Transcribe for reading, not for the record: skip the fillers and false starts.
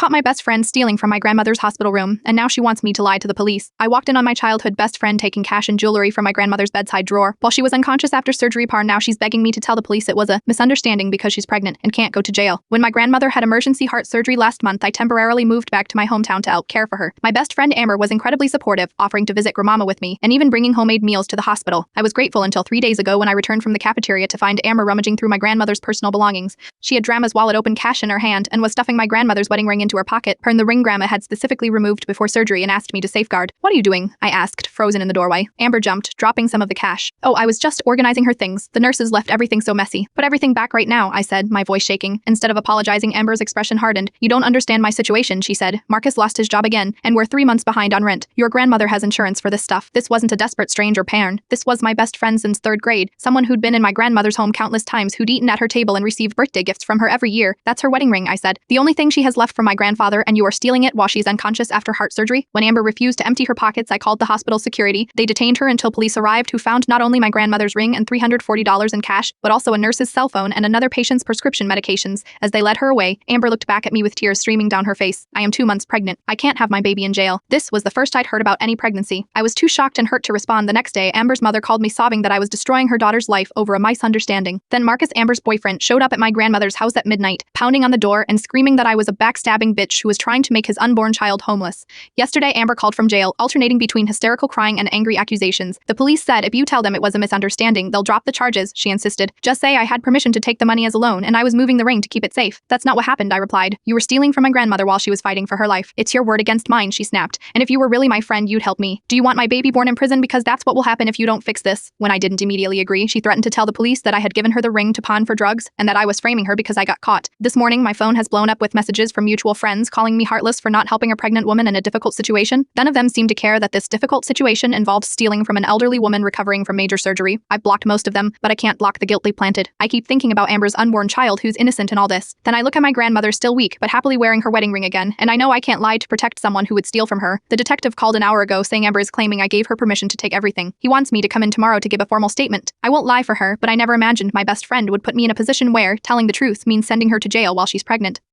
caught my best friend stealing from my grandmother's hospital room, and now she wants me to lie to the police. I walked in on my childhood best friend taking cash and jewelry from my grandmother's bedside drawer. While she was unconscious after surgery, now she's begging me to tell the police it was a misunderstanding because she's pregnant and can't go to jail. When my grandmother had emergency heart surgery last month, I temporarily moved back to my hometown to help care for her. My best friend Amber was incredibly supportive, offering to visit grandmama with me, and even bringing homemade meals to the hospital. I was grateful until 3 days ago when I returned from the cafeteria to find Amber rummaging through my grandmother's personal belongings. She had Grandma's wallet open, cash in her hand, and was stuffing my grandmother's wedding ring into her pocket. The ring Grandma had specifically removed before surgery and asked me to safeguard. "What are you doing?" I asked, frozen in the doorway. Amber jumped, dropping some of the cash. "Oh, I was just organizing her things. The nurses left everything so messy." "Put everything back right now," I said, my voice shaking. Instead of apologizing, Amber's expression hardened. "You don't understand my situation," she said. "Marcus lost his job again, and we're 3 months behind on rent. Your grandmother has insurance for this stuff. This wasn't a desperate stranger parent. This was my best friend since 3rd grade, someone who'd been in my grandmother's home countless times, who'd eaten at her table and received birthday gifts from her every year. That's her wedding ring," I said. "The only thing she has left from my grandfather, and you are stealing it while she's unconscious after heart surgery?" When Amber refused to empty her pockets, I called the hospital security. They detained her until police arrived, who found not only my grandmother's ring and $340 in cash, but also a nurse's cell phone and another patient's prescription medications. As they led her away, Amber looked back at me with tears streaming down her face. "I am 2 months pregnant. I can't have my baby in jail." This was the first I'd heard about any pregnancy. I was too shocked and hurt to respond. The next day, Amber's mother called me sobbing that I was destroying her daughter's life over a misunderstanding. Then Marcus, Amber's boyfriend, showed up at my grandmother's house at midnight, pounding on the door and screaming that I was a backstabbing bitch who was trying to make his unborn child homeless. Yesterday, Amber called from jail, alternating between hysterical crying and angry accusations. "The police said if you tell them it was a misunderstanding, they'll drop the charges," she insisted. "Just say I had permission to take the money as a loan and I was moving the ring to keep it safe." "That's not what happened," I replied. "You were stealing from my grandmother while she was fighting for her life. It's your word against mine," she snapped. "And if you were really my friend, you'd help me. Do you want my baby born in prison? Because that's what will happen if you don't fix this." When I didn't immediately agree, she threatened to tell the police that I had given her the ring to pawn for drugs and that I was framing her because I got caught. This morning, my phone has blown up with messages from mutual friends calling me heartless for not helping a pregnant woman in a difficult situation. None of them seemed to care that this difficult situation involved stealing from an elderly woman recovering from major surgery. I've blocked most of them, but I can't block the guilt they planted. I keep thinking about Amber's unborn child who's innocent in all this. Then I look at my grandmother still weak, but happily wearing her wedding ring again, and I know I can't lie to protect someone who would steal from her. The detective called an hour ago saying Amber is claiming I gave her permission to take everything. He wants me to come in tomorrow to give a formal statement. I won't lie for her, but I never imagined my best friend would put me in a position where telling the truth means sending her to jail while she's pregnant.